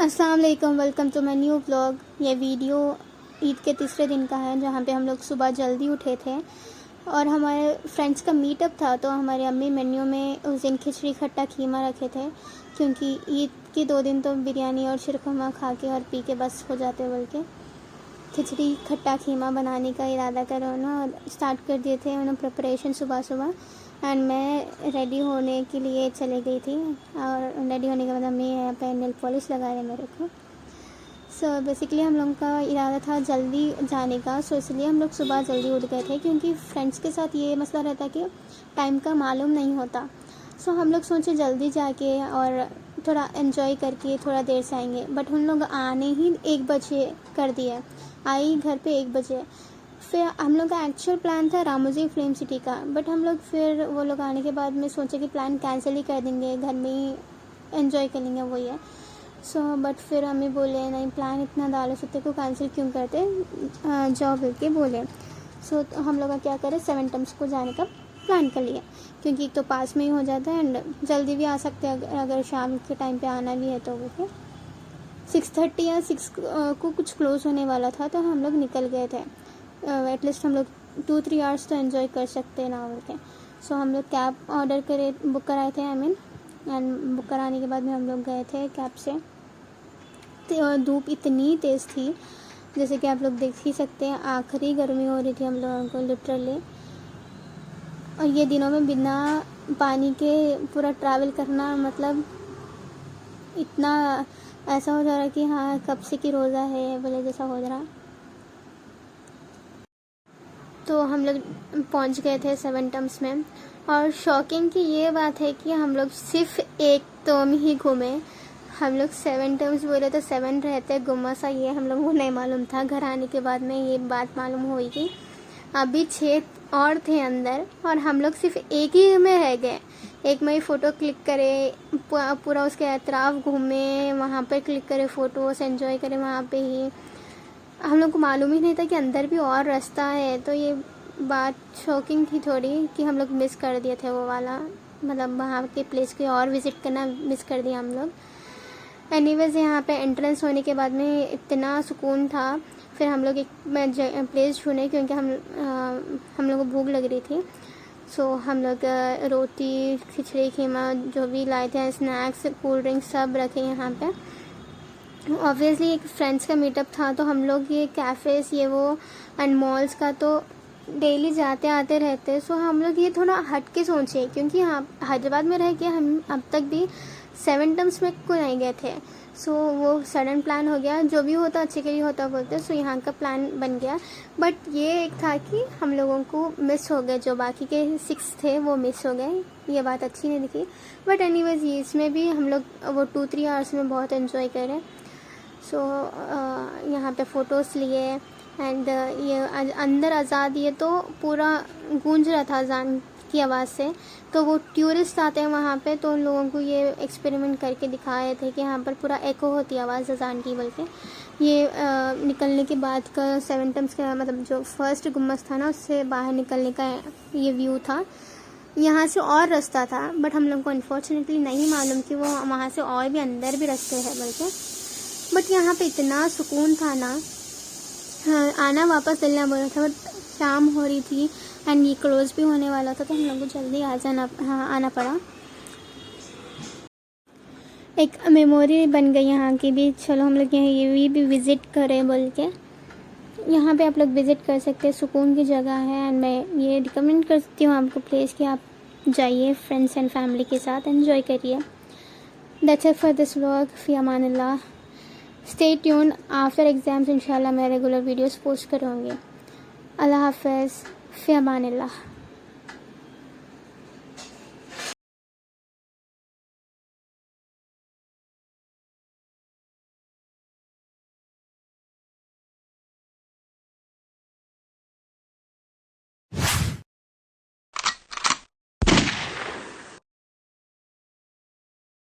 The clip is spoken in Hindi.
अस्सलाम वालेकुम, welcome to my new vlog. ये वीडियो ईद के तीसरे दिन का है, जहाँ पे हम लोग सुबह जल्दी उठे थे और हमारे फ्रेंड्स का मीटअप था। तो हमारी अम्मी मेन्यू में उस दिन खिचड़ी खट्टा कीमा रखे थे, क्योंकि ईद के 2 दिन तो बिरयानी और शीरकुरमा खा के और पी के बस हो जाते, बल्कि खिचड़ी खट्टा कीमा बनाने का इरादा कर और स्टार्ट कर दिए थे उन्होंने प्रिपरेशन सुबह सुबह। एंड मैं रेडी होने के लिए चली गई थी, और रेडी होने के बाद मैं यहाँ पे नेल पॉलिश लगा रहे मेरे को। सो बेसिकली हम लोगों का इरादा था जल्दी जाने का, सो इसलिए हम लोग सुबह जल्दी उठ गए थे, क्योंकि फ्रेंड्स के साथ ये मसला रहता कि टाइम का मालूम नहीं होता। सो हम लोग सोचे जल्दी जाके और थोड़ा एंजॉय करके थोड़ा देर से आएंगे, बट उन लोग आने ही 1 बजे कर दिए, आई घर पे 1 बजे। फिर हम लोग का एक्चुअल प्लान था रामोजी फिल्म सिटी का, बट हम लोग फिर वो लोग आने के बाद में सोचे कि प्लान कैंसिल ही कर देंगे, घर में ही एंजॉय कर लेंगे, वही है। सो बट फिर हमें बोले नहीं, प्लान इतना डालो सत्ते को कैंसिल क्यों करते, जाओ करके बोले। सो तो हम लोग का क्या करें, 7 टम्स को जाने का प्लान कर लिया, क्योंकि एक तो पास में ही हो जाता है एंड जल्दी भी आ सकते हैं। अगर शाम के टाइम पे आना भी है तो वो फिर 6:30 या 6 को कुछ क्लोज़ होने वाला था, तो हम लोग निकल गए थे। एटलीस्ट हम लोग 2-3 आवर्स तो एंजॉय कर सकते हैं ना बोल के। सो हम लोग कैब ऑर्डर करे, बुक कराए थे एंड बुक कराने के बाद में हम लोग गए थे कैब से। तो धूप इतनी तेज़ थी, जैसे कि आप लोग देख ही सकते हैं, आखिरी गर्मी हो रही थी हम लोगों को लिटरली। और ये दिनों में बिना पानी के पूरा ट्रैवल करना, मतलब इतना ऐसा हो जा रहा है कि हाँ कब से की रोज़ा है बोले जैसा हो रहा। तो हम लोग पहुंच गए थे 7 टम्स में, और शॉकिंग की ये बात है कि हम लोग सिर्फ एक टर्म ही घूमे। हम लोग 7 टर्म्स बोले तो 7 रहते गुम्मा सा, ये हम लोगों को नहीं मालूम था। घर आने के बाद में ये बात मालूम हुई कि अभी 6 और थे अंदर, और हम लोग सिर्फ एक ही में रह गए। एक में ही फ़ोटो क्लिक करे, पूरा उसके अतराफ घूमे, वहाँ पर क्लिक करे फ़ोटोज़, एंजॉय करे वहाँ पे ही। हम लोग को मालूम ही नहीं था कि अंदर भी और रास्ता है। तो ये बात शॉकिंग थी थोड़ी कि हम लोग मिस कर दिए थे वो वाला, मतलब वहाँ के प्लेस को और विज़िट करना मिस कर दिया हम लोग। एनीवेज यहाँ पे एंट्रेंस होने के बाद में इतना सुकून था। फिर हम लोग एक प्लेस ढूंढे, क्योंकि हम लोग को भूख लग रही थी। सो हम लोग रोटी, खिचड़ी, कीमा जो भी लाए थे, स्नैक्स, कोल्ड ड्रिंक्स सब रखे यहाँ पे। ऑब्वियसली एक फ्रेंड्स का मीटअप था, तो हम लोग ये कैफ़ेज़ ये वो एंड मॉल्स का तो डेली जाते आते रहते। सो हम लोग ये थोड़ा हट के सोचे, क्योंकि हाँ हैदराबाद में रह के हम अब तक भी 7 टम्स में को नहीं गए थे। सो वो सडन प्लान हो गया, जो भी होता अच्छे के लिए होता बोलते। सो यहाँ का प्लान बन गया, बट ये एक था कि हम लोगों को मिस हो गए, जो बाकी के 6 थे वो मिस हो गए। ये बात अच्छी नहीं दिखी, बट एनीवेज इसमें भी हम लोग वो 2-3 आवर्स में बहुत एंजॉय करें। सो यहाँ पे फ़ोटोज़ लिए एंड ये अंदर आज़ाद, ये तो पूरा गूंज रहा था अजान की आवाज़ से। तो वो टूरिस्ट आते हैं वहाँ पे, तो उन लोगों को ये एक्सपेरिमेंट करके दिखाए थे कि यहाँ पर पूरा एको होती है आवाज़ अजान की। बल्कि ये निकलने के बाद का 7 टम्स का, मतलब जो फर्स्ट गुम्बद था ना, उससे बाहर निकलने का ये व्यू था। यहाँ से और रास्ता था, बट हम लोग को अनफॉर्चुनेटली नहीं मालूम कि वो वहाँ से और भी अंदर भी रास्ते हैं बल्कि। बट यहाँ पे इतना सुकून था ना, हाँ, आना वापस चलना बोला था, बट शाम हो रही थी एंड ये क्लोज़ भी होने वाला था, तो हम लोग को जल्दी आना पड़ा। एक मेमोरी बन गई यहाँ की भी, चलो हम लोग यहाँ ये भी विज़िट करें बोल के। यहाँ पे आप लोग विज़िट कर सकते हैं, सुकून की जगह है। एंड मैं ये रिकमेंड करती हूँ आपको प्लेस कि आप जाइए फ्रेंड्स एंड फैमिली के साथ, एंजॉय करिए। That's it for this vlog. फी अमानिल्लाह। स्टे ट्यून, आफ्टर एग्ज़ाम्स इंशाल्लाह मैं रेगुलर वीडियोस पोस्ट करूँगी। अल्लाह हाफ़िज़, फ़ी अमानिल्लाह।